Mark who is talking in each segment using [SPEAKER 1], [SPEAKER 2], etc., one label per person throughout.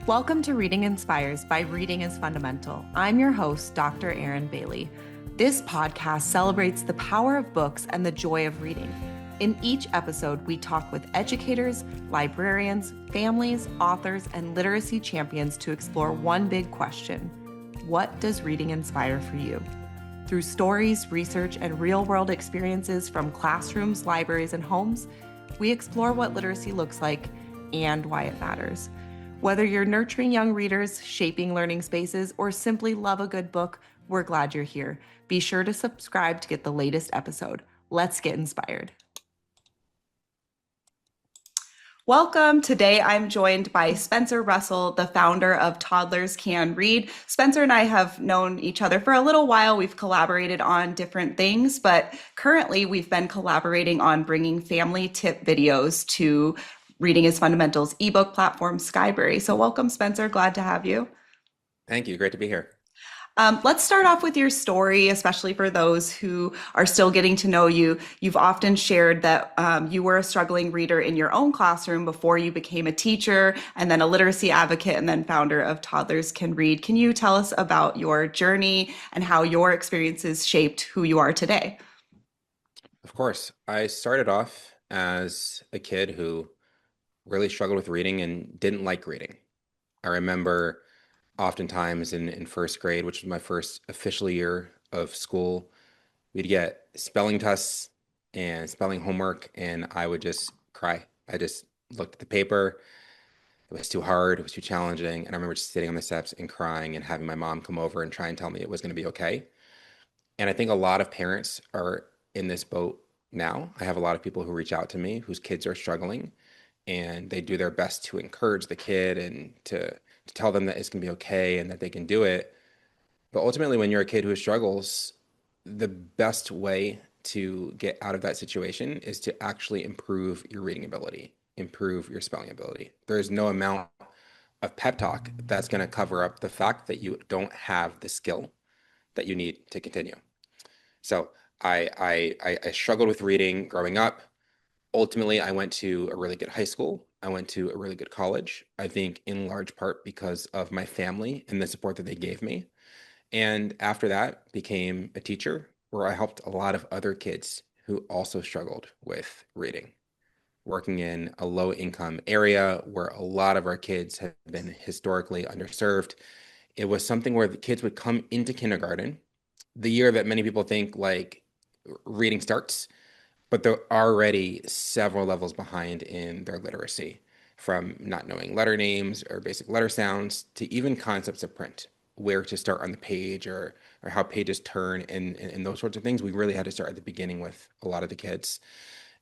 [SPEAKER 1] Welcome to Reading Inspires by Reading is Fundamental. I'm your host, Dr. Erin Bailey. This podcast celebrates the power of books and the joy of reading. In each episode, we talk with educators, librarians, families, authors, and literacy champions to explore one big question: what does reading inspire for you? Through stories, research, and real-world experiences from classrooms, libraries, and homes, we explore what literacy looks like and why it matters. Whether you're nurturing young readers, shaping learning spaces, or simply love a good book, we're glad you're here. Be sure to subscribe to get the latest episode. Let's get inspired. Welcome. Today I'm joined by Spencer Russell, the founder of Toddlers Can Read. Spencer and I have known each other for a little while. We've collaborated on different things, but currently we've been collaborating on bringing family tip videos to Reading is Fundamental's ebook platform, Skyberry. So welcome, Spencer. Glad to have you.
[SPEAKER 2] Thank you. Great to be here.
[SPEAKER 1] Let's start off with your story, especially for those who are still getting to know you. You've often shared that you were a struggling reader in your own classroom before you became a teacher, and then a literacy advocate, and then founder of Toddlers Can Read. Can you tell us about your journey and how your experiences shaped who you are today?
[SPEAKER 2] Of course. I started off as a kid who really struggled with reading and didn't like reading. I remember oftentimes in first grade, which was my first official year of school, we'd get spelling tests and spelling homework, and I would just cry. I just looked at the paper. It was too hard. It was too challenging. And I remember just sitting on the steps and crying and having my mom come over and try and tell me it was going to be okay. And I think a lot of parents are in this boat now. I have a lot of people who reach out to me whose kids are struggling, and they do their best to encourage the kid and to tell them that it's going to be okay and that they can do it. But ultimately, when you're a kid who struggles, the best way to get out of that situation is to actually improve your reading ability, improve your spelling ability. There's no amount of pep talk that's going to cover up the fact that you don't have the skill that you need to continue. So I struggled with reading growing up. Ultimately, I went to a really good high school. I went to a really good college, I think in large part because of my family and the support that they gave me. And after that, became a teacher where I helped a lot of other kids who also struggled with reading, working in a low income area where a lot of our kids have been historically underserved. It was something where the kids would come into kindergarten, the year that many people think like reading starts, but they're already several levels behind in their literacy, from not knowing letter names or basic letter sounds to even concepts of print, where to start on the page or how pages turn and those sorts of things. We really had to start at the beginning with a lot of the kids.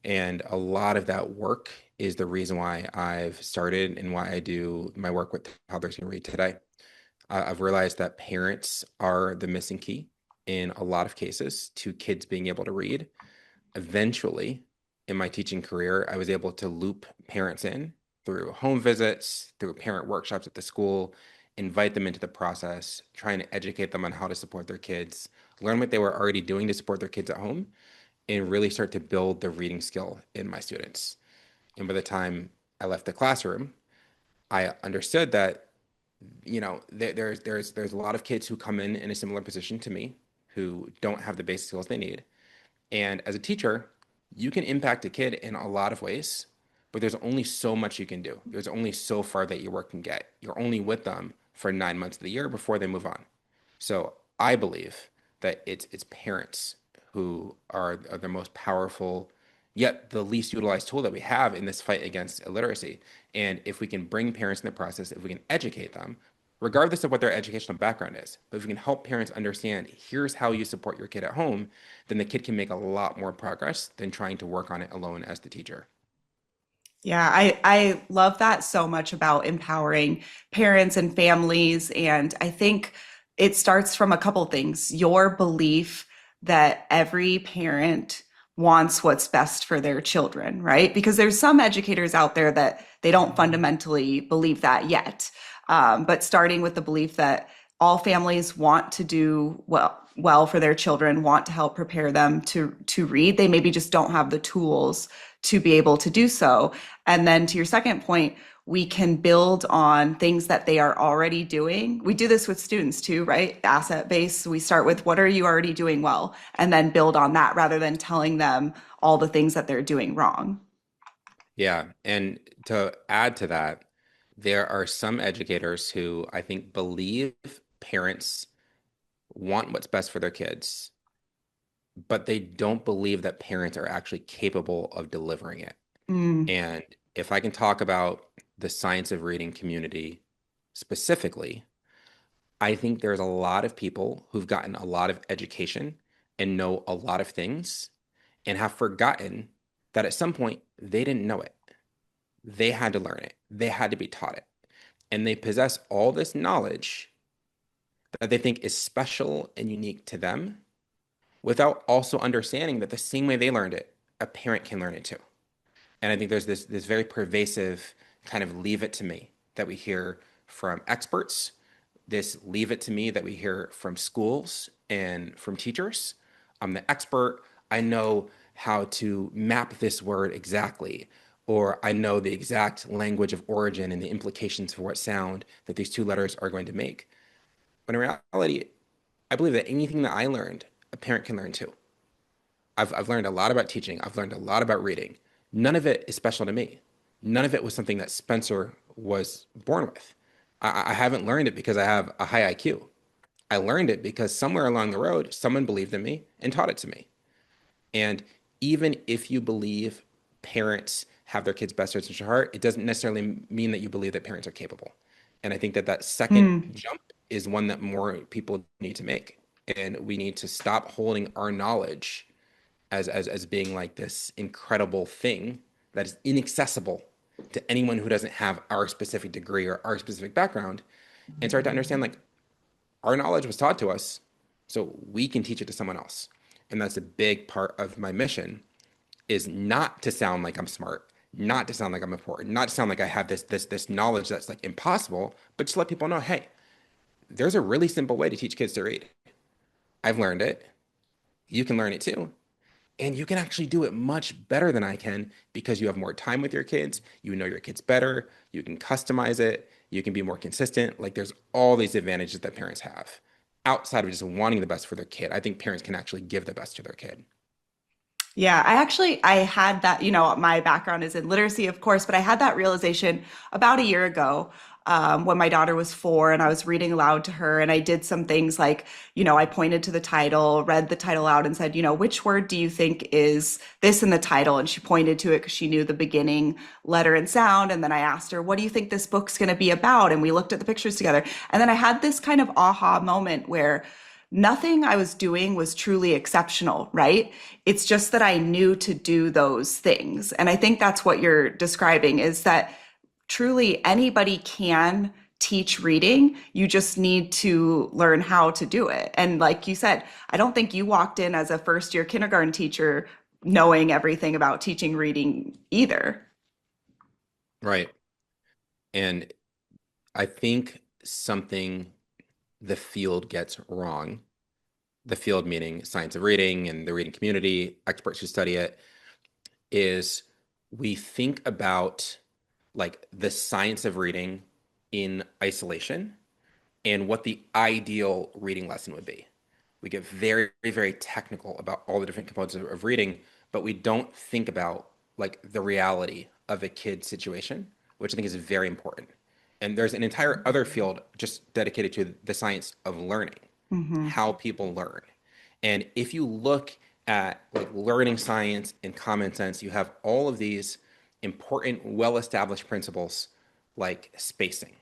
[SPEAKER 2] And a lot of that work is the reason why I've started and why I do my work with Toddlers Can Read today. I've realized that parents are the missing key in a lot of cases to kids being able to read. Eventually, in my teaching career, I was able to loop parents in through home visits, through parent workshops at the school, invite them into the process, trying to educate them on how to support their kids, learn what they were already doing to support their kids at home, and really start to build the reading skill in my students. And by the time I left the classroom, I understood that, there's a lot of kids who come in a similar position to me who don't have the basic skills they need. And as a teacher, you can impact a kid in a lot of ways, but there's only so much you can do. There's only so far that your work can get. You're only with them for 9 months of the year before they move on. So I believe that it's parents who are the most powerful, yet the least utilized tool that we have in this fight against illiteracy. And if we can bring parents in the process, if we can educate them, regardless of what their educational background is, but if we can help parents understand, here's how you support your kid at home, then the kid can make a lot more progress than trying to work on it alone as the teacher.
[SPEAKER 1] Yeah, I love that so much about empowering parents and families. And I think it starts from a couple things. Your belief that every parent wants what's best for their children, right? Because there's some educators out there that they don't fundamentally believe that yet. But starting with the belief that all families want to do well for their children, want to help prepare them to read. They maybe just don't have the tools to be able to do so. And then to your second point, we can build on things that they are already doing. We do this with students too, right? Asset base. We start with what are you already doing well, and then build on that rather than telling them all the things that they're doing wrong.
[SPEAKER 2] Yeah. And to add to that, there are some educators who I think believe parents want what's best for their kids, but they don't believe that parents are actually capable of delivering it.
[SPEAKER 1] Mm,
[SPEAKER 2] And if I can talk about the science of reading community specifically, I think there's a lot of people who've gotten a lot of education and know a lot of things and have forgotten that at some point they didn't know it. They had to learn it, they had to be taught it. And they possess all this knowledge that they think is special and unique to them without also understanding that the same way they learned it, a parent can learn it too. And I think there's this very pervasive kind of leave it to me that we hear from experts, this leave it to me that we hear from schools and from teachers. I'm the expert. I know how to map this word exactly, or I know the exact language of origin and the implications for what sound that these two letters are going to make. But in reality, I believe that anything that I learned, a parent can learn too. I've learned a lot about teaching. I've learned a lot about reading. None of it is special to me. None of it was something that Spencer was born with. I haven't learned it because I have a high IQ. I learned it because somewhere along the road, someone believed in me and taught it to me. And even if you believe parents have their kids' best interests at heart, it doesn't necessarily mean that you believe that parents are capable. And I think that that second
[SPEAKER 1] mm.
[SPEAKER 2] jump is one that more people need to make. And we need to stop holding our knowledge as being like this incredible thing that is inaccessible to anyone who doesn't have our specific degree or our specific background, and start to understand like our knowledge was taught to us so we can teach it to someone else. And that's a big part of my mission, is not to sound like I'm smart, not to sound like I'm important, not to sound like I have this knowledge that's like impossible, but just let people know, hey, there's a really simple way to teach kids to read. I've learned it. You can learn it too. And you can actually do it much better than I can because you have more time with your kids. You know your kids better. You can customize it. You can be more consistent. Like there's all these advantages that parents have outside of just wanting the best for their kid. I think parents can actually give the best to their kid.
[SPEAKER 1] Yeah, I had that, my background is in literacy, of course, but I had that realization about a year ago when my daughter was 4 and I was reading aloud to her. And I did some things like, I pointed to the title, read the title out, and said, which word do you think is this in the title? And she pointed to it because she knew the beginning letter and sound. And then I asked her, what do you think this book's going to be about? And we looked at the pictures together. And then I had this kind of aha moment where nothing I was doing was truly exceptional, right? It's just that I knew to do those things. And I think that's what you're describing is that truly anybody can teach reading. You just need to learn how to do it. And like you said, I don't think you walked in as a first year kindergarten teacher knowing everything about teaching reading either.
[SPEAKER 2] Right. And I think something the field gets wrong, the field meaning science of reading and the reading community, experts who study it, is we think about like the science of reading in isolation and what the ideal reading lesson would be. We get very, very technical about all the different components of reading, but we don't think about like the reality of a kid's situation, which I think is very important. And there's an entire other field just dedicated to the science of learning,
[SPEAKER 1] Mm-hmm.
[SPEAKER 2] how people learn. And if you look at like learning science and common sense, you have all of these important, well-established principles like spacing.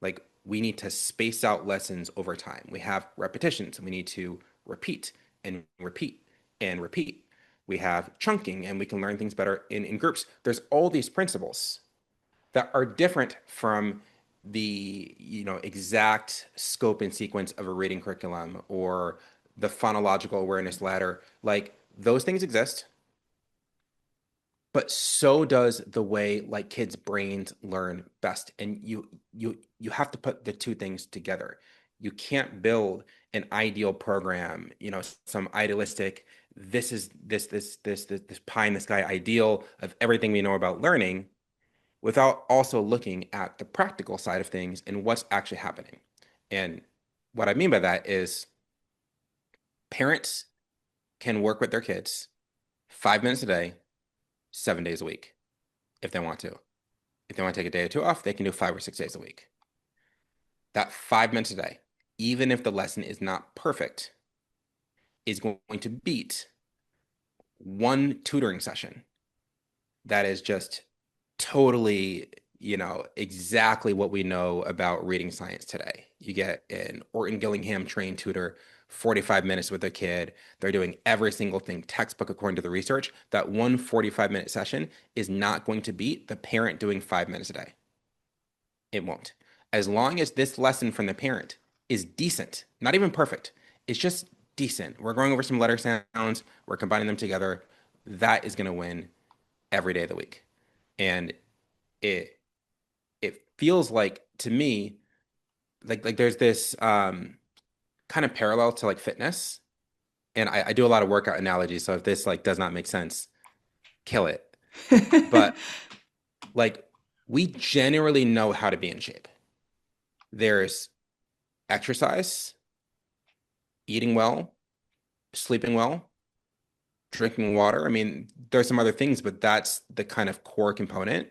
[SPEAKER 2] Like we need to space out lessons over time. We have repetitions and we need to repeat and repeat and repeat. We have chunking and we can learn things better in groups. There's all these principles that are different from the exact scope and sequence of a reading curriculum or the phonological awareness ladder. Like those things exist, but so does the way like kids' brains learn best. And you have to put the two things together. You can't build an ideal program, some idealistic, this is this pie in the sky ideal of everything we know about learning, without also looking at the practical side of things and what's actually happening. And what I mean by that is parents can work with their kids 5 minutes a day, 7 days a week if they want to. If they want to take a day or two off, they can do 5 or 6 days a week. That 5 minutes a day, even if the lesson is not perfect, is going to beat one tutoring session that is just totally, exactly what we know about reading science today. You get an Orton Gillingham trained tutor, 45 minutes with a kid. They're doing every single thing textbook according to the research. That one 45-minute session is not going to beat the parent doing 5 minutes a day. It won't. As long as this lesson from the parent is decent, not even perfect, it's just decent. We're going over some letter sounds, we're combining them together. That is going to win every day of the week. And it it feels like to me like there's this kind of parallel to like fitness. And I do a lot of workout analogies, so if this like does not make sense, kill it. But like we generally know how to be in shape. There's exercise, eating well, sleeping well, drinking water. I mean, there's some other things, but that's the kind of core component.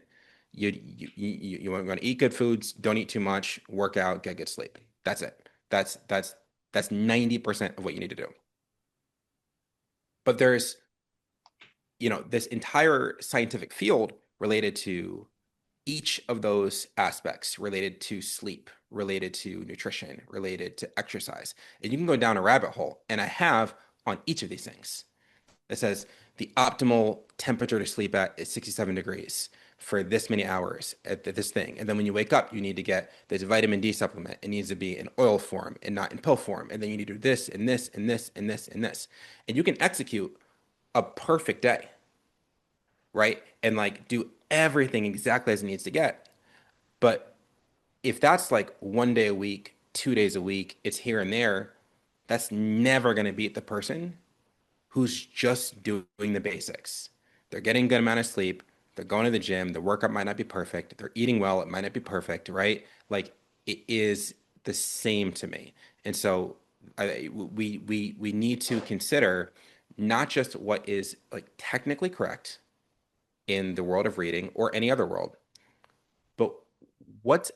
[SPEAKER 2] You want to eat good foods, don't eat too much, work out, get good sleep. That's it. That's 90% of what you need to do. But there's, this entire scientific field related to each of those aspects, related to sleep, related to nutrition, related to exercise. And you can go down a rabbit hole, and I have on each of these things. It says the optimal temperature to sleep at is 67 degrees for this many hours at this thing. And then when you wake up, you need to get this vitamin D supplement. It needs to be in oil form and not in pill form. And then you need to do this and this and this and this and this. And you can execute a perfect day, right? And like do everything exactly as it needs to get. But if that's like one day a week, 2 days a week, it's here and there, that's never going to beat the person who's just doing the basics. They're getting a good amount of sleep. They're going to the gym. The workout might not be perfect. They're eating well. It might not be perfect, right? Like it is the same to me. And so we need to consider not just what is like technically correct in the world of reading or any other world, but what's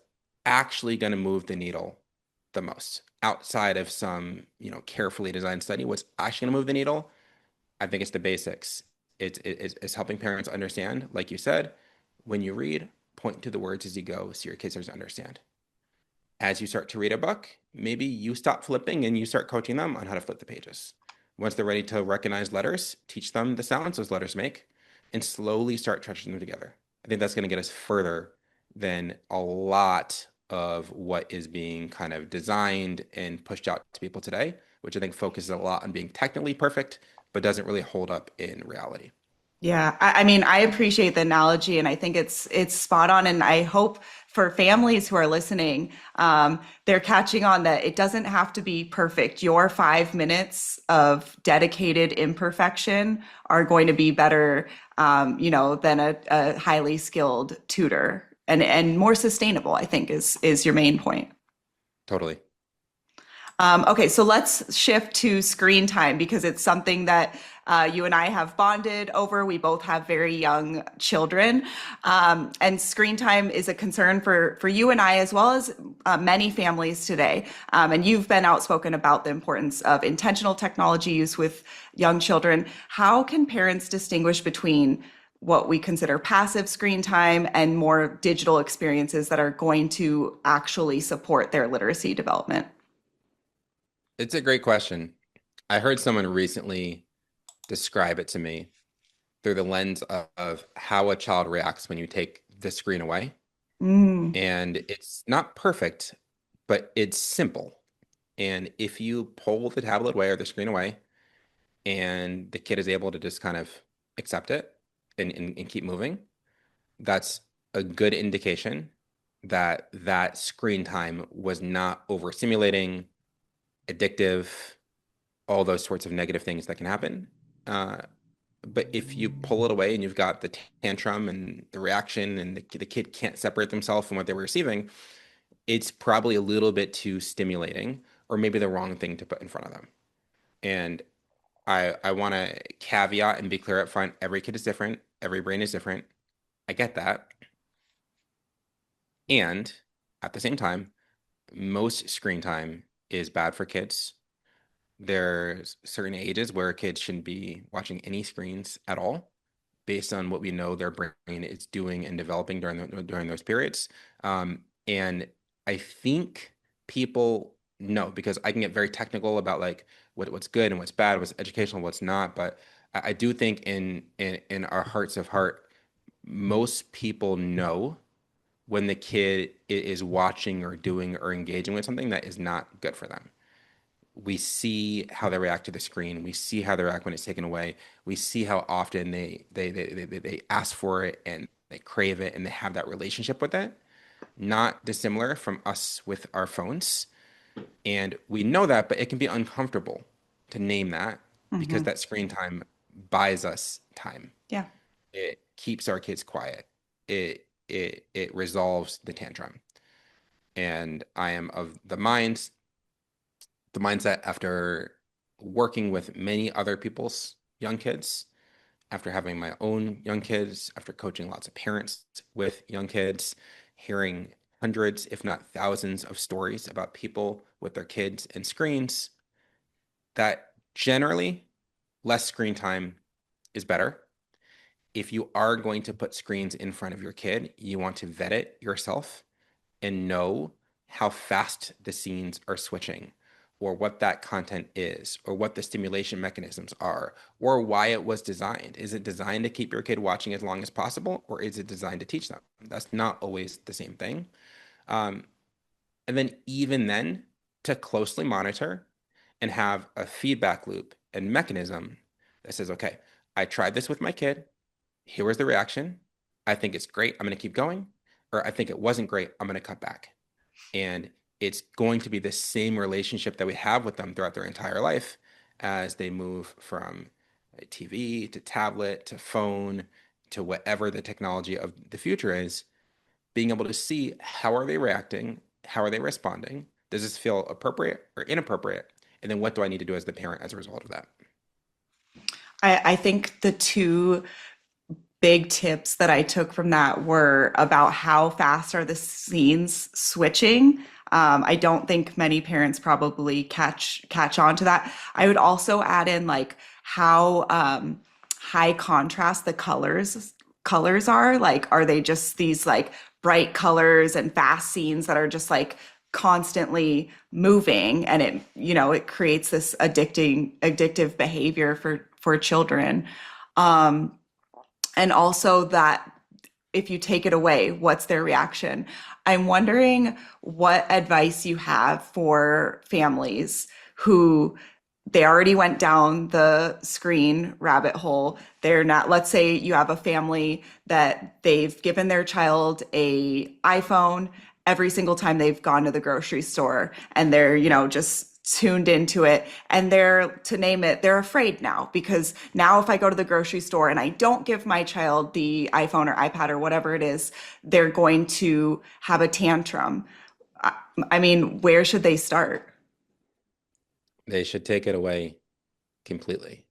[SPEAKER 2] actually going to move the needle the most outside of some, carefully designed study. What's actually going to move the needle? I think it's the basics. It's helping parents understand, like you said, when you read, point to the words as you go so your kids start to understand. As you start to read a book, maybe you stop flipping and you start coaching them on how to flip the pages. Once they're ready to recognize letters, teach them the sounds those letters make and slowly start touching them together. I think that's going to get us further than a lot of what is being kind of designed and pushed out to people today, which I think focuses a lot on being technically perfect, but doesn't really hold up in reality.
[SPEAKER 1] Yeah, I mean, I appreciate the analogy, and I think it's spot on. And I hope for families who are listening, they're catching on that it doesn't have to be perfect. Your 5 minutes of dedicated imperfection are going to be better, than a highly skilled tutor, and more sustainable, I think, is your main point.
[SPEAKER 2] Totally.
[SPEAKER 1] Okay, so let's shift to screen time because it's something that you and I have bonded over. We both have very young children, and screen time is a concern for you and I, as well as many families today. And you've been outspoken about the importance of intentional technology use with young children. How can parents distinguish between what we consider passive screen time and more digital experiences that are going to actually support their literacy development?
[SPEAKER 2] It's a great question. I heard someone recently describe it to me through the lens of how a child reacts when you take the screen away.
[SPEAKER 1] Mm.
[SPEAKER 2] And it's not perfect, but it's simple. And if you pull the tablet away or the screen away, and the kid is able to just kind of accept it and keep moving, that's a good indication that that screen time was not overstimulating, addictive, all those sorts of negative things that can happen. Uh, But if you pull it away and you've got the tantrum and the reaction and the kid can't separate themselves from what they were receiving, it's probably a little bit too stimulating or maybe the wrong thing to put in front of them. And I want to caveat and be clear up front, every kid is different, every brain is different. I get that. And at the same time, most screen time is bad for kids. There's certain ages where kids shouldn't be watching any screens at all, based on what we know their brain is doing and developing during those periods. And I think people know because I can get very technical about like what's good and what's bad, what's educational, what's not. But I do think in our hearts of heart, most people know when the kid is watching or doing or engaging with something that is not good for them. We see how they react to the screen. We see how they react when it's taken away. We see how often they ask for it and they crave it and they have that relationship with it. Not dissimilar from us with our phones. And we know that, but it can be uncomfortable to name that because
[SPEAKER 1] Hmm.
[SPEAKER 2] that screen time buys us time.
[SPEAKER 1] Yeah.
[SPEAKER 2] It keeps our kids quiet. It resolves the tantrum. And I am of the mindset after working with many other people's young kids, after having my own young kids, after coaching lots of parents with young kids, hearing hundreds, if not thousands, of stories about people with their kids and screens, that generally less screen time is better. If you are going to put screens in front of your kid, you want to vet it yourself and know how fast the scenes are switching, or what that content is, or what the stimulation mechanisms are, or why it was designed. Is it designed to keep your kid watching as long as possible, or is it designed to teach them? That's not always the same thing. Um, and then, even then, to closely monitor and have a feedback loop and mechanism that says, okay, I tried this with my kid. Here was the reaction. I think it's great. I'm going to keep going. Or I think it wasn't great. I'm going to cut back. And it's going to be the same relationship that we have with them throughout their entire life as they move from TV to tablet to phone to whatever the technology of the future is, being able to see how are they reacting, how are they responding, does this feel appropriate or inappropriate, and then what do I need to do as the parent as a result of that.
[SPEAKER 1] I think the two big tips that I took from that were about how fast are the scenes switching. I don't think many parents probably catch on to that. I would also add in like how high contrast the colors are. Like, are they just these like bright colors and fast scenes that are just like constantly moving, and it creates this addictive behavior for children. And also that if you take it away, what's their reaction? I'm wondering what advice you have for families who they already went down the screen rabbit hole. They're not, let's say you have a family that they've given their child a iPhone every single time they've gone to the grocery store, and they're, just tuned into it, and they're, to name it, they're afraid now because now if I go to the grocery store and I don't give my child the iPhone or iPad or whatever it is, they're going to have a tantrum. I mean, where should they start?
[SPEAKER 2] They should take it away completely.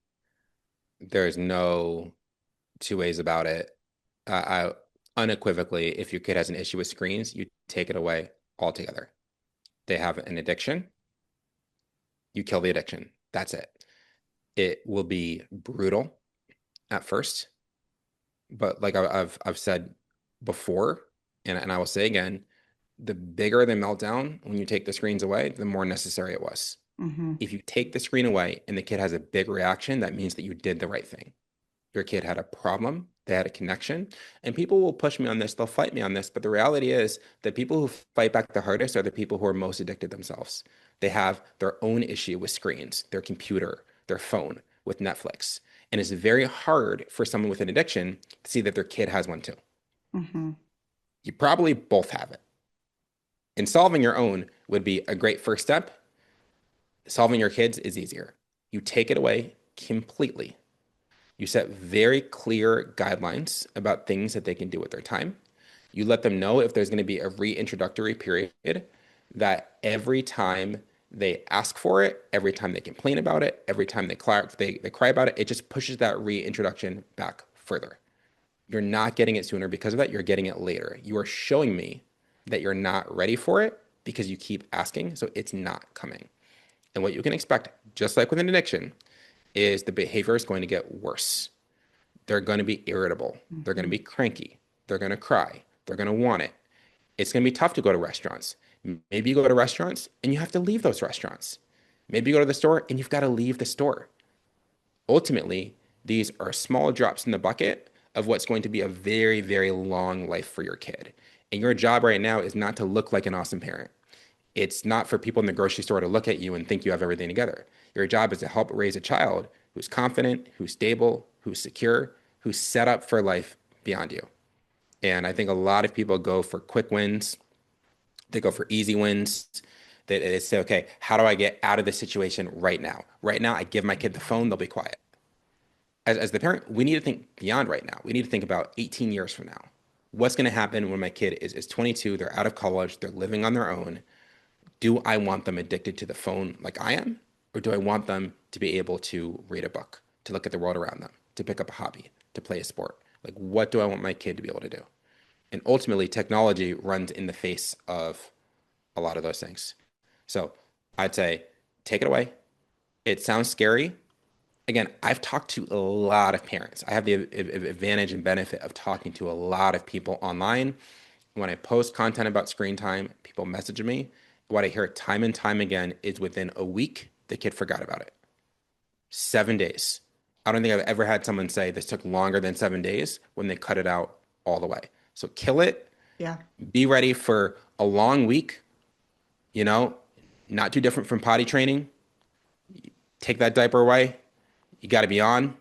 [SPEAKER 2] There's no two ways about it. Unequivocally, if your kid has an issue with screens, you take it away altogether. They have an addiction, you kill the addiction. That's it. It will be brutal at first, but like I've said before, and I will say again, the bigger the meltdown when you take the screens away, the more necessary it was.
[SPEAKER 1] Mm-hmm.
[SPEAKER 2] If you take the screen away and the kid has a big reaction, that means that you did the right thing. Your kid had a problem, they had a connection, and people will push me on this, they'll fight me on this, but the reality is that people who fight back the hardest are the people who are most addicted themselves. They have their own issue with screens, their computer, their phone, with Netflix. And it's very hard for someone with an addiction to see that their kid has one too.
[SPEAKER 1] Mm-hmm.
[SPEAKER 2] You probably both have it. And solving your own would be a great first step. Solving your kids is easier. You take it away completely. You set very clear guidelines about things that they can do with their time. You let them know if there's going to be a reintroductory period, that every time they ask for it, every time they complain about it, every time they cry about it, it just pushes that reintroduction back further. You're not getting it sooner because of that. You're getting it later. You are showing me that you're not ready for it because you keep asking, so it's not coming. And what you can expect, just like with an addiction, is the behavior is going to get worse. They're going to be irritable. They're going to
[SPEAKER 1] Mhm.
[SPEAKER 2] be cranky. They're going to cry. They're going to want it. It's going to be tough to go to restaurants. Maybe you go to restaurants and you have to leave those restaurants. Maybe you go to the store and you've got to leave the store. Ultimately, these are small drops in the bucket of what's going to be a very, very long life for your kid. And your job right now is not to look like an awesome parent. It's not for people in the grocery store to look at you and think you have everything together. Your job is to help raise a child who's confident, who's stable, who's secure, who's set up for life beyond you. And I think a lot of people go for quick wins. They go for easy wins. They say, okay, how do I get out of this situation right now? Right now, I give my kid the phone, they'll be quiet. As the parent, we need to think beyond right now. We need to think about 18 years from now. What's going to happen when my kid is 22, they're out of college, they're living on their own? Do I want them addicted to the phone like I am? Or do I want them to be able to read a book, to look at the world around them, to pick up a hobby, to play a sport? Like, what do I want my kid to be able to do? And ultimately, technology runs in the face of a lot of those things. So I'd say take it away. It sounds scary. Again, I've talked to a lot of parents. I have the advantage and benefit of talking to a lot of people online. When I post content about screen time, people message me. What I hear time and time again is within a week, the kid forgot about it. 7 days. I don't think I've ever had someone say this took longer than 7 days when they cut it out all the way. So kill it.
[SPEAKER 1] Yeah.
[SPEAKER 2] Be ready for a long week, you know, not too different from potty training. Take that diaper away. You got to be on.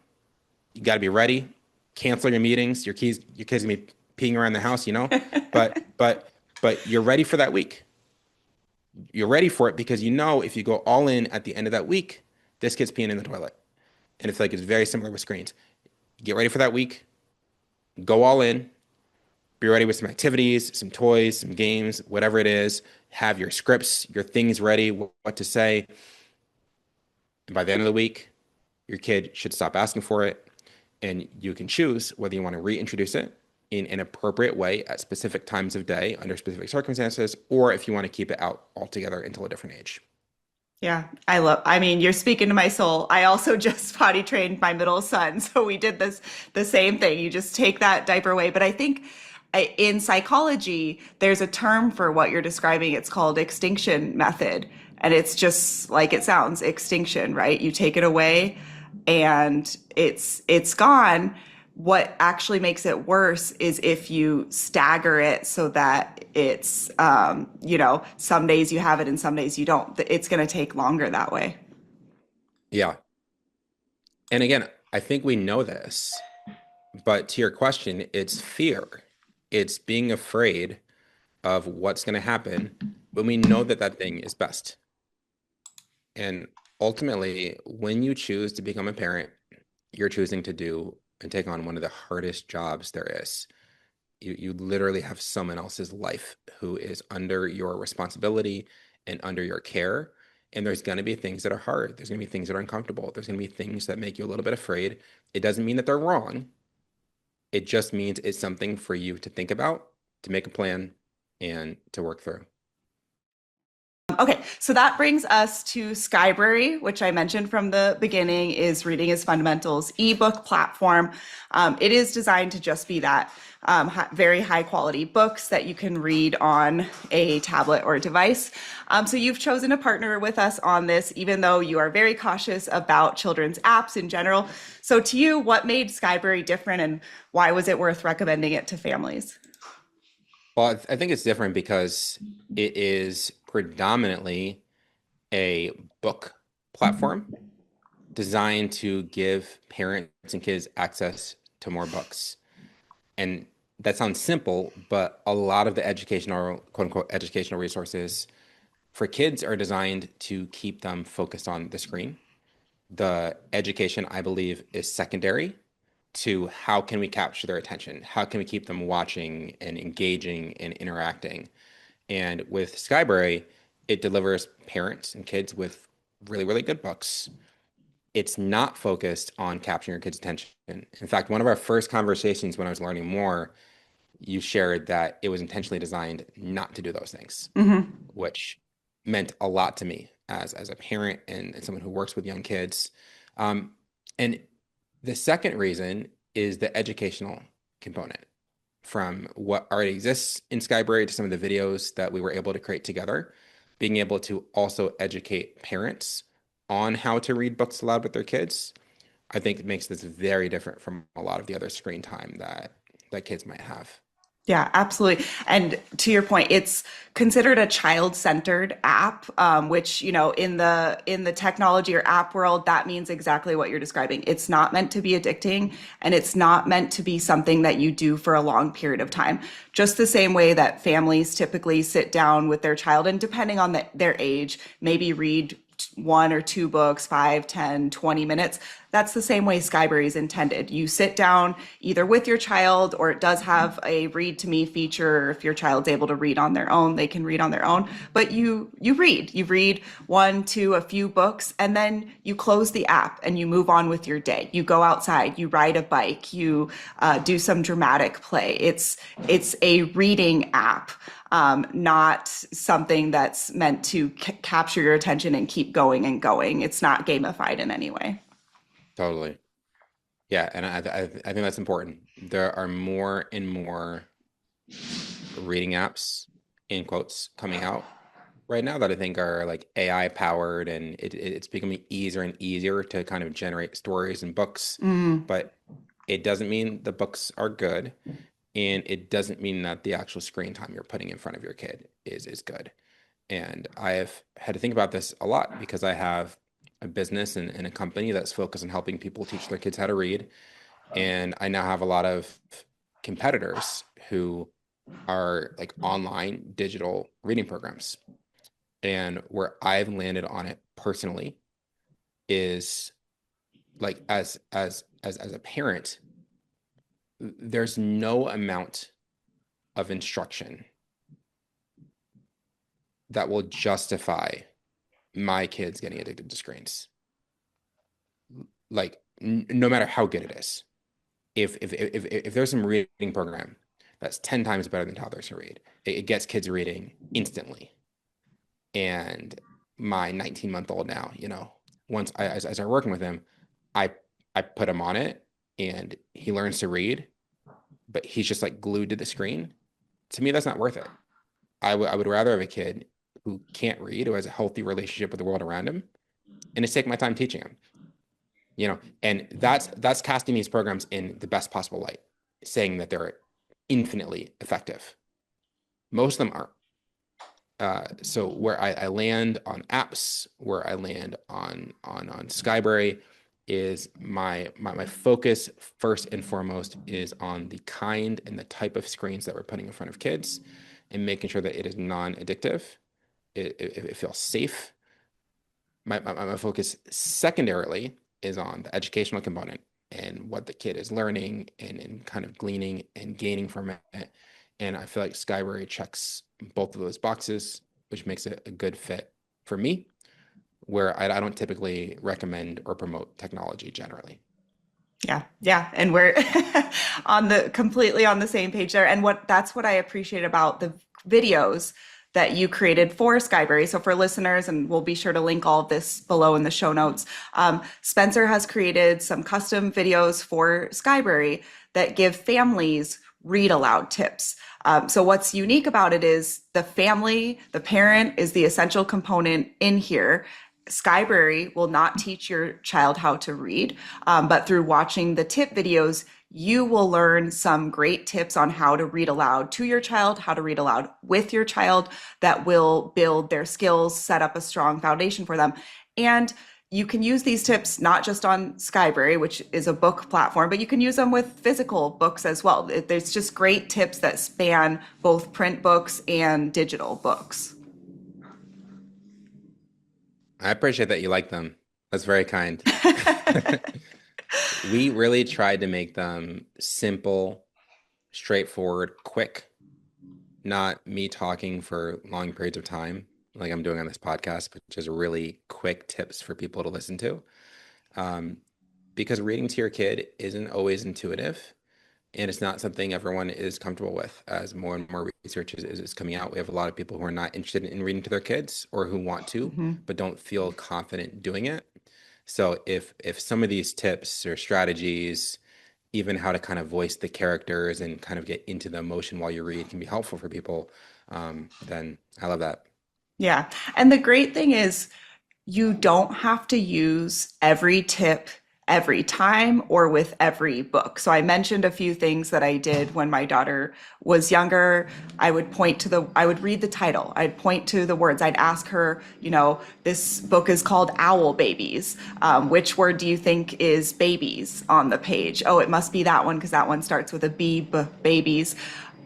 [SPEAKER 2] You got to be ready. Cancel your meetings. Your kids gonna be peeing around the house, you know. But but but you're ready for that week. You're ready for it because you know if you go all in at the end of that week, this kid's peeing in the toilet. And it's like it's very similar with screens. Get ready for that week. Go all in. Be ready with some activities, some toys, some games, whatever it is. Have your scripts, your things ready, what to say. And by the end of the week, your kid should stop asking for it. And you can choose whether you want to reintroduce it in an appropriate way at specific times of day under specific circumstances, or if you want to keep it out altogether until a different age.
[SPEAKER 1] Yeah, I mean, you're speaking to my soul. I also just potty trained my middle son. So we did the same thing. You just take that diaper away. But I think in psychology, there's a term for what you're describing. It's called extinction method. And it's just like it sounds, extinction, right? You take it away and it's gone. What actually makes it worse is if you stagger it so that it's some days you have it and some days you don't. It's going to take longer that way.
[SPEAKER 2] Yeah. And again, I think we know this, but to your question, it's fear. It's being afraid of what's going to happen when we know that that thing is best. And ultimately, when you choose to become a parent, you're choosing to do and take on one of the hardest jobs there is. You literally have someone else's life who is under your responsibility and under your care. And there's going to be things that are hard. There's going to be things that are uncomfortable. There's going to be things that make you a little bit afraid. It doesn't mean that they're wrong. It just means it's something for you to think about, to make a plan, and to work through.
[SPEAKER 1] Okay, so that brings us to Skybrary, which I mentioned from the beginning is Reading as Fundamentals ebook platform. It is designed to just be that very high quality books that you can read on a tablet or a device. So you've chosen to partner with us on this, even though you are very cautious about children's apps in general. So to you, what made Skybrary different and why was it worth recommending it to families?
[SPEAKER 2] Well, I think it's different because it is predominantly a book platform designed to give parents and kids access to more books. And that sounds simple, but a lot of the educational, quote unquote, educational resources for kids are designed to keep them focused on the screen. The education, I believe, is secondary. to how can we capture their attention? How can we keep them watching and engaging and interacting? And with Skyberry, it delivers parents and kids with really, really good books. It's not focused on capturing your kids' attention. In fact, one of our first conversations when I was learning more, you shared that it was intentionally designed not to do those things, which meant a lot to me as a parent and someone who works with young kids. Um, and the second reason is the educational component. From what already exists in Skyberry to some of the videos that we were able to create together, being able to also educate parents on how to read books aloud with their kids, I think makes this very different from a lot of the other screen time that kids might have.
[SPEAKER 1] Yeah, absolutely. And to your point, it's considered a child-centered app, which, in the technology or app world, that means exactly what you're describing. It's not meant to be addicting, and it's not meant to be something that you do for a long period of time. Just the same way that families typically sit down with their child and depending on their age, maybe read one or two books, 5, 10, 20 minutes. That's the same way Skyberry is intended. You sit down either with your child, or it does have a read to me feature. If your child's able to read on their own, they can read on their own. But you read one, two, a few books, and then you close the app and you move on with your day. You go outside, you ride a bike, you do some dramatic play. It's a reading app. Not something that's meant to capture your attention and keep going and going. It's not gamified in any way.
[SPEAKER 2] Totally. Yeah, and I think that's important. There are more and more reading apps, in quotes, coming out right now that I think are like AI powered, and it's becoming easier and easier to kind of generate stories and books. But it doesn't mean the books are good, and it doesn't mean that the actual screen time you're putting in front of your kid is good. And I've had to think about this a lot because I have a business and a company that's focused on helping people teach their kids how to read. And I now have a lot of competitors who are like online digital reading programs. And where I've landed on it personally is like as a parent, there's no amount of instruction that will justify my kids getting addicted to screens. Like no matter how good it is. If there's some reading program that's 10 times better than Toddlers Can Read, it gets kids reading instantly. And my 19-month-old now, once as I start working with him, I I put him on it and he learns to read, but he's just like glued to the screen. To me, that's not worth it. I would rather have a kid who can't read, who has a healthy relationship with the world around him, and just take my time teaching him. And that's casting these programs in the best possible light, saying that they're infinitely effective. Most of them aren't. So where I land on apps, where I land on Skyberry, is my focus first and foremost is on the kind and the type of screens that we're putting in front of kids, and making sure that it is non-addictive. It feels safe. My focus secondarily is on the educational component and what the kid is learning and kind of gleaning and gaining from it. And I feel like Skyberry checks both of those boxes, which makes it a good fit for me, where I don't typically recommend or promote technology generally.
[SPEAKER 1] Yeah, yeah, and we're completely on the same page there. And that's what I appreciate about the videos that you created for Skyberry. So for listeners, and we'll be sure to link all of this below in the show notes. Spencer has created some custom videos for Skyberry that give families read aloud tips. So what's unique about it is the family, the parent is the essential component in here. Skyberry will not teach your child how to read, but through watching the tip videos, you will learn some great tips on how to read aloud to your child, how to read aloud with your child that will build their skills, set up a strong foundation for them. And you can use these tips not just on Skyberry, which is a book platform, but you can use them with physical books as well. There's just great tips that span both print books and digital books.
[SPEAKER 2] I appreciate that you like them. That's very kind. We really tried to make them simple, straightforward, quick, not me talking for long periods of time like I'm doing on this podcast, but just really quick tips for people to listen to. Um, because reading to your kid isn't always intuitive and it's not something everyone is comfortable with. As more and more research is coming out, we have a lot of people who are not interested in reading to their kids or who want to
[SPEAKER 1] Mhm.
[SPEAKER 2] but don't feel confident doing it. So if some of these tips or strategies, even how to kind of voice the characters and kind of get into the emotion while you read, can be helpful for people, then I love that.
[SPEAKER 1] Yeah. And the great thing is, you don't have to use every tip every time or with every book. So I mentioned a few things that I did when my daughter was younger. I would read the title, I'd point to the words, I'd ask her, this book is called Owl Babies. Which word do you think is babies on the page? Oh, it must be that one because that one starts with a babies.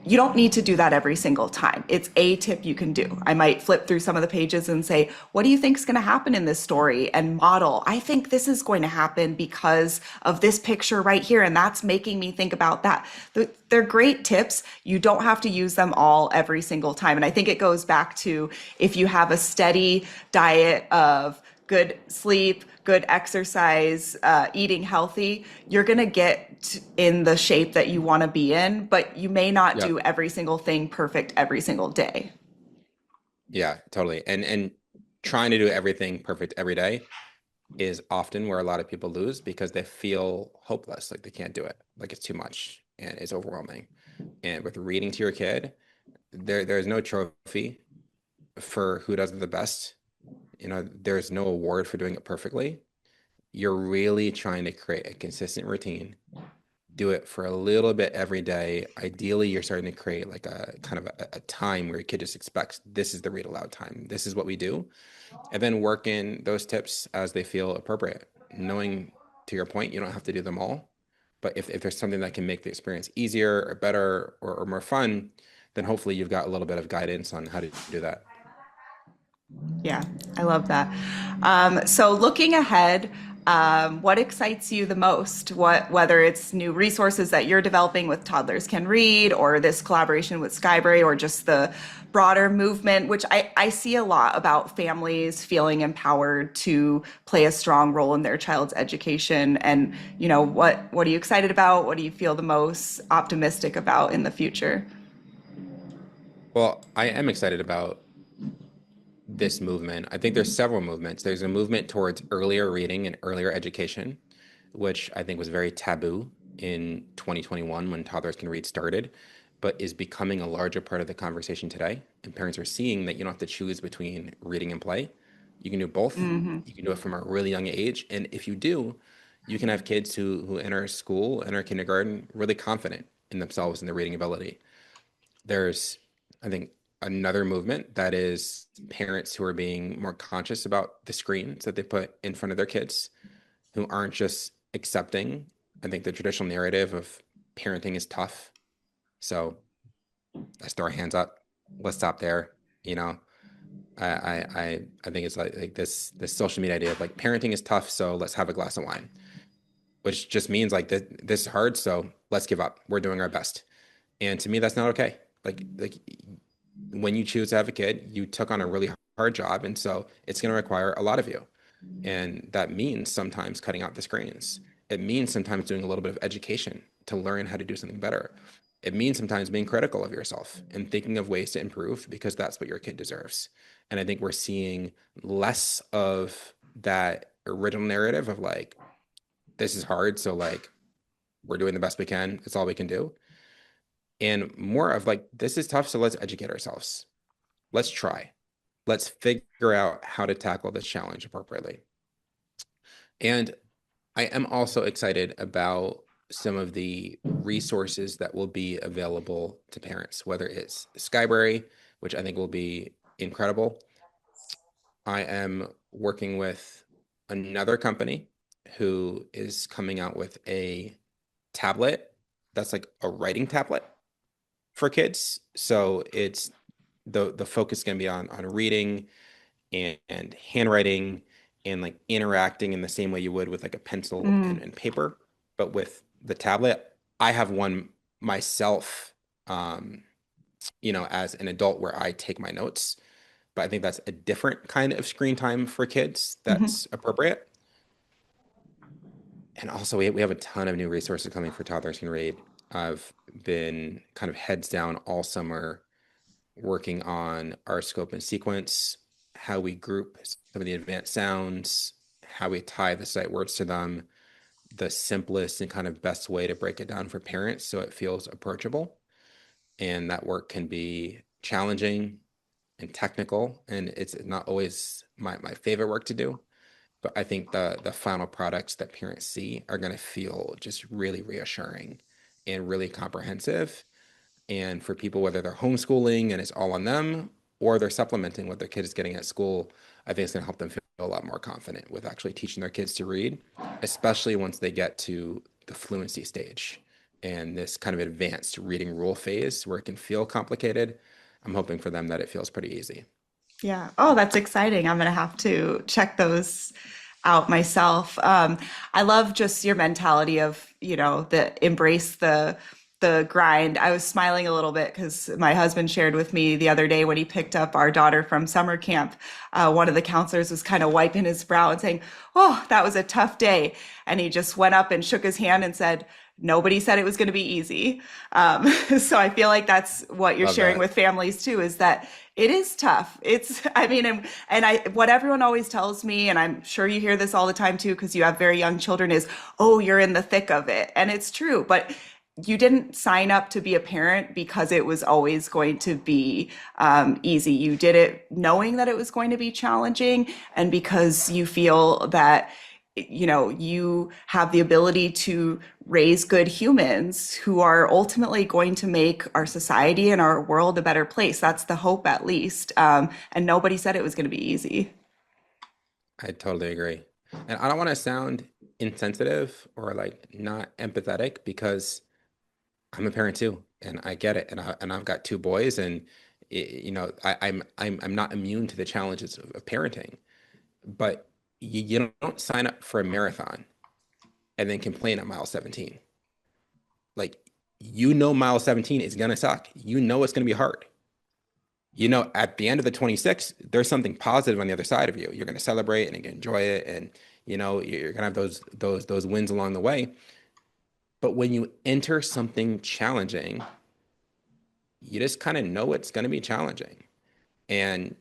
[SPEAKER 1] You don't need to do that every single time. It's a tip you can do. I might flip through some of the pages and say, what do you think is going to happen in this story? And model, I think this is going to happen because of this picture right here. And that's making me think about that. They're great tips. You don't have to use them all every single time. And I think it goes back to, if you have a steady diet of good sleep, good exercise, eating healthy, you're going to get in the shape that you want to be in, but you may not
[SPEAKER 2] Yep.
[SPEAKER 1] do every single thing perfect every single day.
[SPEAKER 2] Yeah, totally. And trying to do everything perfect every day is often where a lot of people lose because they feel hopeless, like they can't do it, like it's too much and it's overwhelming. And with reading to your kid, there's no trophy for who does it the best. There's no award for doing it perfectly. You're really trying to create a consistent routine. Do it for a little bit every day. Ideally, you're starting to create like a kind of a time where your kid just expects this is the read aloud time. This is what we do. And then work in those tips as they feel appropriate. Knowing, to your point, you don't have to do them all. But if there's something that can make the experience easier or better or more fun, then hopefully you've got a little bit of guidance on how to do that.
[SPEAKER 1] Yeah, I love that. So looking ahead, what excites you the most? Whether it's new resources that you're developing with Toddlers Can Read, or this collaboration with Skyberry, or just the broader movement, which I see a lot about families feeling empowered to play a strong role in their child's education. And what are you excited about? What do you feel the most optimistic about in the future?
[SPEAKER 2] Well, I am excited about this movement. I think there's several movements. There's a movement towards earlier reading and earlier education, which I think was very taboo in 2021 when Toddlers Can Read started, but is becoming a larger part of the conversation today. And parents are seeing that you don't have to choose between reading and play. You can do both.
[SPEAKER 1] Mm-hmm.
[SPEAKER 2] You can do it from a really young age. And if you do, you can have kids who enter school, enter kindergarten, really confident in themselves and their reading ability. There's, I think, another movement that is parents who are being more conscious about the screens that they put in front of their kids, who aren't just accepting, I think, the traditional narrative of parenting is tough. So let's throw our hands up. Let's stop there. You know, I think it's like this social media idea of like parenting is tough, so let's have a glass of wine, which just means like this is hard, so let's give up. We're doing our best. And to me, that's not okay. Like when you choose to have a kid, you took on a really hard job, and so it's going to require a lot of you. And that means sometimes cutting out the screens. It means sometimes doing a little bit of education to learn how to do something better. It means sometimes being critical of yourself and thinking of ways to improve because that's what your kid deserves. And I think we're seeing less of that original narrative of like, this is hard. So, like, we're doing the best we can. It's all we can do. And more of like, this is tough. So let's educate ourselves. Let's try. Let's figure out how to tackle this challenge appropriately. And I am also excited about some of the resources that will be available to parents, whether it's Skyberry, which I think will be incredible. I am working with another company who is coming out with a tablet that's like a writing tablet for kids. So it's the focus is going to be on reading and handwriting and like interacting in the same way you would with like a pencil
[SPEAKER 1] Mm.
[SPEAKER 2] and paper. But with the tablet, I have one myself, um, as an adult where I take my notes. But I think that's a different kind of screen time for kids
[SPEAKER 1] Mhm.
[SPEAKER 2] that's appropriate. And also, we have a ton of new resources coming for Toddlers Can Read. I've been kind of heads down all summer working on our scope and sequence, how we group some of the advanced sounds, how we tie the sight words to them, the simplest and kind of best way to break it down for parents so it feels approachable. And that work can be challenging and technical, and it's not always my favorite work to do. But I think the final products that parents see are going to feel just really reassuring and really comprehensive. And for people, whether they're homeschooling and it's all on them, or they're supplementing what their kid is getting at school, I think it's going to help them feel a lot more confident with actually teaching their kids to read, especially once they get to the fluency stage and this kind of advanced reading rule phase where it can feel complicated. I'm hoping for them that it feels pretty easy.
[SPEAKER 1] Yeah. Oh, that's exciting. I'm going to have to check those out myself. I love just your mentality of, the embrace the grind. I was smiling a little bit because my husband shared with me the other day when he picked up our daughter from summer camp. One of the counselors was kind of wiping his brow and saying, "Oh, that was a tough day." And he just went up and shook his hand and said, "Nobody said it was going to be easy." So I feel like that's what you're
[SPEAKER 2] Love
[SPEAKER 1] sharing
[SPEAKER 2] that.
[SPEAKER 1] with families too, is that it is tough. I mean, what everyone always tells me, and I'm sure you hear this all the time too, because you have very young children, is, "Oh, you're in the thick of it." And it's true, but you didn't sign up to be a parent because it was always going to be easy. You did it knowing that it was going to be challenging, and because you feel that you have the ability to raise good humans who are ultimately going to make our society and our world a better place. That's the hope, at least. And nobody said it was going to be easy.
[SPEAKER 2] I totally agree. And I don't want to sound insensitive or like not empathetic because I'm a parent too, and I get it. And I've got two boys, and I'm not immune to the challenges of parenting. But you don't sign up for a marathon and then complain at mile 17. Like mile 17 is gonna suck. It's gonna be hard. At the end of the 26, there's something positive on the other side of you. You're gonna celebrate and enjoy it, and you're gonna have those wins along the way. But when you enter something challenging, you just kind of know it's going to be challenging. And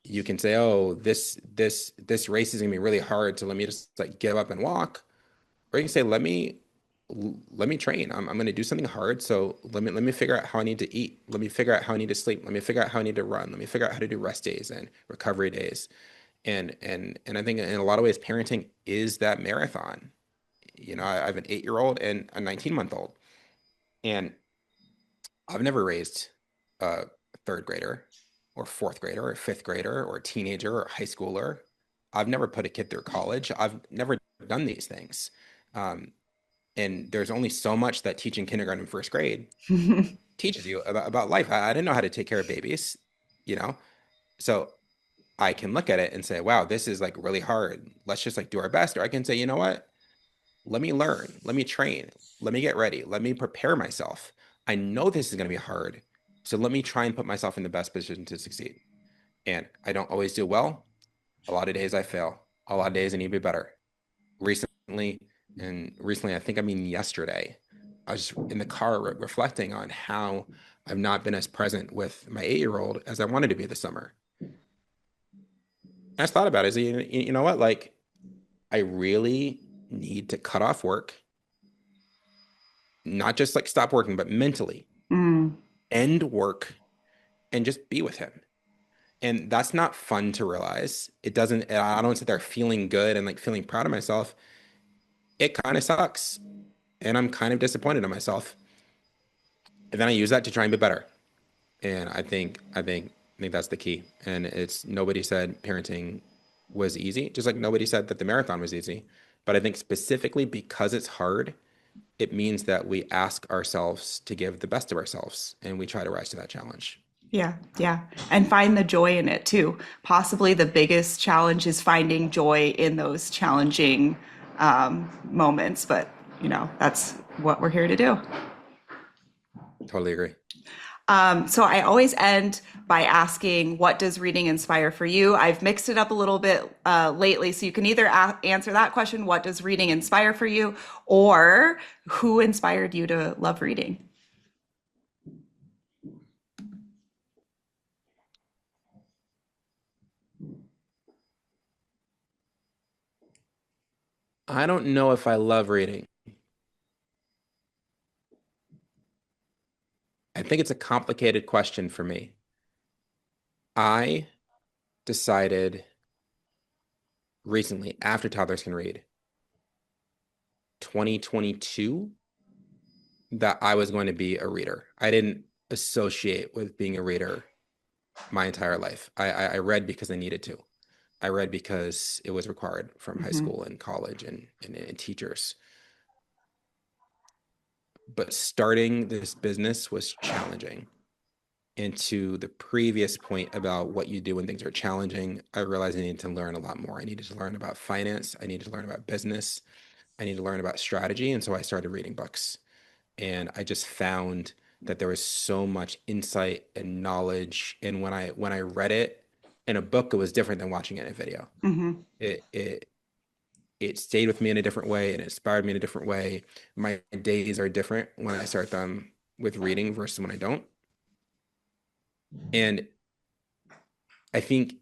[SPEAKER 2] you can say, oh, this race is going to be really hard, so let me just like give up and walk. Or you can say, let me train. I'm going to do something hard, so let me figure out how I need to eat. Let me figure out how I need to sleep. Let me figure out how I need to run. Let me figure out how to do rest days and recovery days. And I think in a lot of ways parenting is that marathon. I have an 8-year-old and a 19-month-old, and I've never raised a third grader or fourth grader or fifth grader or a teenager or a high schooler. I've never put a kid through college. I've never done these things. Um, and there's only so much that teaching kindergarten and first grade teaches you about life. I didn't know how to take care of babies, you know? So I can look at it and say, wow, this is like really hard. Let's just like do our best. Or I can say, you know what? Let me learn, let me train, let me get ready, let me prepare myself. I know this is going to be hard, so let me try and put myself in the best position to succeed. And I don't always do well. A lot of days I fail. A lot of days I need to be better. Recently, I think I mean yesterday, I was in the car reflecting on how I've not been as present with my 8-year-old as I wanted to be this summer. And I just thought about it. You know what? Like, I really need to cut off work, not just like stop working, but mentally
[SPEAKER 1] Mm.
[SPEAKER 2] end work and just be with him. And that's not fun to realize. I don't sit there feeling good and like feeling proud of myself. It kind of sucks. And I'm kind of disappointed in myself. And then I use that to try and be better. And I think that's the key. And it's nobody said parenting was easy, just like nobody said that the marathon was easy. But I think specifically because it's hard, it means that we ask ourselves to give the best of ourselves and we try to rise to that challenge.
[SPEAKER 1] Yeah, yeah. And find the joy in it too. Possibly the biggest challenge is finding joy in those challenging moments, but that's what we're here to do.
[SPEAKER 2] Totally agree.
[SPEAKER 1] So I always end by asking, what does reading inspire for you? I've mixed it up a little bit lately, so you can either answer that question, what does reading inspire for you, or who inspired you to love reading?
[SPEAKER 2] I don't know if I love reading. I think it's a complicated question for me. I decided recently, after Toddlers Can Read, 2022, that I was going to be a reader. I didn't associate with being a reader my entire life. I read because I needed to. I read because it was required from high
[SPEAKER 1] Mm-hmm.
[SPEAKER 2] school and college and teachers. But starting this business was challenging. And to the previous point about what you do when things are challenging, I realized I needed to learn a lot more. I needed to learn about finance. I needed to learn about business. I needed to learn about strategy. And so I started reading books. And I just found that there was so much insight and knowledge. And when I read it in a book, it was different than watching it in a video.
[SPEAKER 1] Mm-hmm.
[SPEAKER 2] It it it stayed with me in a different way and it inspired me in a different way. My days are different when I start them with reading versus when I don't. And I think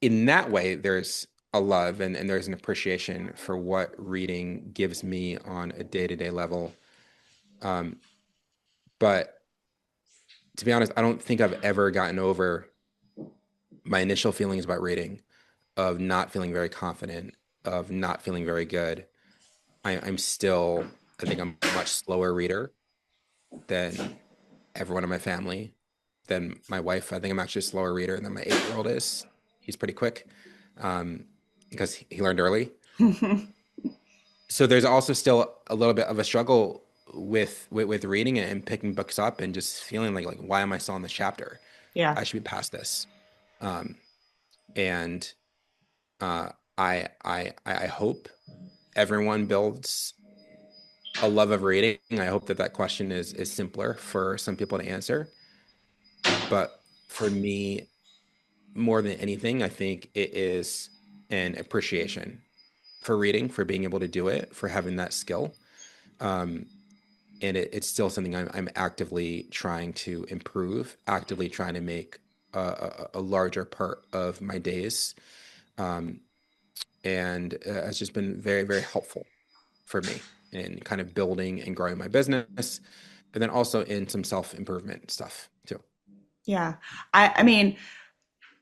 [SPEAKER 2] in that way, there's a love and there's an appreciation for what reading gives me on a day-to-day level. Um, but to be honest, I don't think I've ever gotten over my initial feelings about reading, of not feeling very confident, of not feeling very good. I'm still, I think I'm a much slower reader than everyone in my family, than my wife. I think I'm actually a slower reader than my 8-year-old is. He's pretty quick um, because he learned early. So there's also still a little bit of a struggle with reading and picking books up and just feeling like why am I still in this chapter?
[SPEAKER 1] Yeah.
[SPEAKER 2] I should be past this. Um, and uh, I hope everyone builds a love of reading. I hope that that question is simpler for some people to answer. But for me, more than anything, I think it is an appreciation for reading, for being able to do it, for having that skill. Um, and it's still something I'm actively trying to improve, actively trying to make a larger part of my days. Um, and it's just been very, very helpful for me in kind of building and growing my business, and then also in some self-improvement stuff too.
[SPEAKER 1] Yeah. I mean,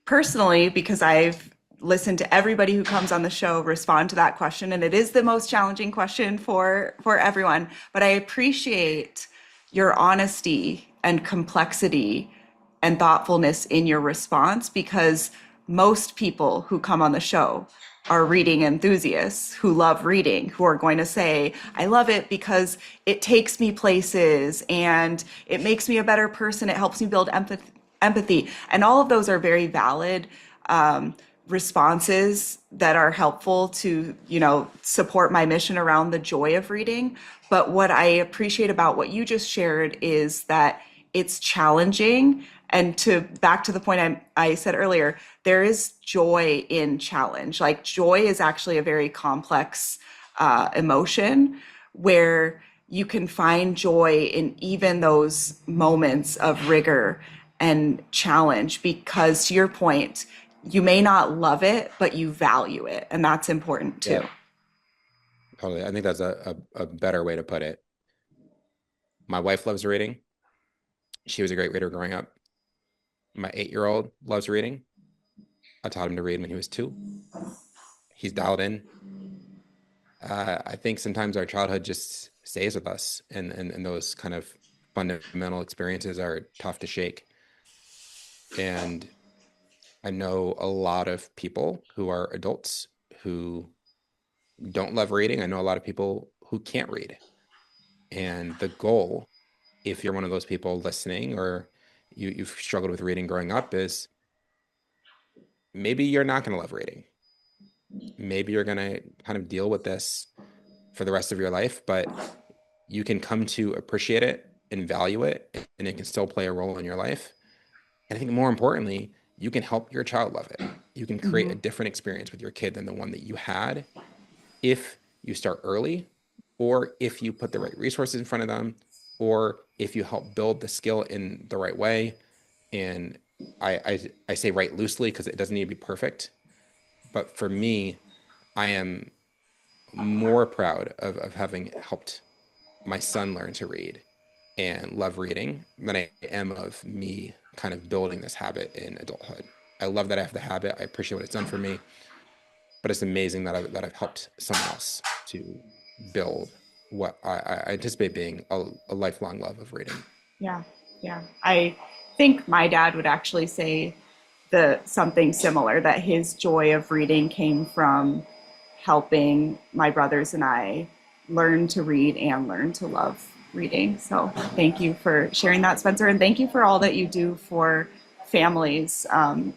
[SPEAKER 1] personally, because I've listened to everybody who comes on the show respond to that question, and it is the most challenging question for everyone. But I appreciate your honesty and complexity and thoughtfulness in your response, because most people who come on the show are reading enthusiasts who love reading, who are going to say, I love it because it takes me places and it makes me a better person. It helps me build empathy. And all of those are very valid responses that are helpful to, support my mission around the joy of reading. But what I appreciate about what you just shared is that it's challenging. And to back to the point I said earlier, there is joy in challenge. Like, joy is actually a very complex emotion where you can find joy in even those moments of rigor and challenge, because to your point, you may not love it, but you value it. And that's important
[SPEAKER 2] Yeah,
[SPEAKER 1] too.
[SPEAKER 2] totally. I think that's a better way to put it. My wife loves reading. She was a great reader growing up. My 8-year-old loves reading. I taught him to read when he was 2. He's dialed in. I think sometimes our childhood just stays with us, and those kind of fundamental experiences are tough to shake. And I know a lot of people who are adults who don't love reading. I know a lot of people who can't read. And the goal, if you're one of those people listening, or you've struggled with reading growing up is maybe you're not going to love reading. Maybe you're going to kind of deal with this for the rest of your life, but you can come to appreciate it and value it, and it can still play a role in your life. And I think more importantly, you can help your child love it. You can create a different experience with your kid than the one that you had if you start early, or if you put the right resources in front of them, or if you help build the skill in the right way. And I say right loosely because it doesn't need to be perfect. But for me, I am more proud of having helped my son learn to read and love reading than I am of me kind of building this habit in adulthood. I love that I have the habit. I appreciate what it's done for me, but it's amazing that I've helped someone else to build what I anticipate being a lifelong love of reading.
[SPEAKER 3] Yeah, yeah. I think my dad would actually say something similar, that his joy of reading came from helping my brothers and I learn to read and learn to love reading. So thank you for sharing that, Spencer, and thank you for all that you do for families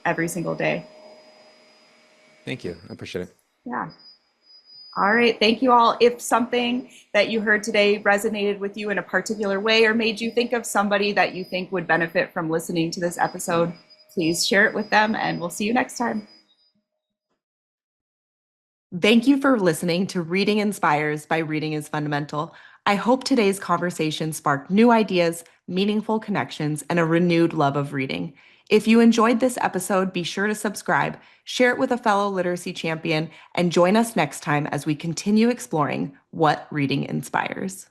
[SPEAKER 3] every single day.
[SPEAKER 2] Thank you. I appreciate it.
[SPEAKER 3] Yeah. All right. Thank you all. If something that you heard today resonated with you in a particular way or made you think of somebody that you think would benefit from listening to this episode, please share it with them, and we'll see you next time.
[SPEAKER 1] Thank you for listening to Reading Inspires by Reading is Fundamental. I hope today's conversation sparked new ideas, meaningful connections, and a renewed love of reading. If you enjoyed this episode, be sure to subscribe, share it with a fellow literacy champion, and join us next time as we continue exploring what reading inspires.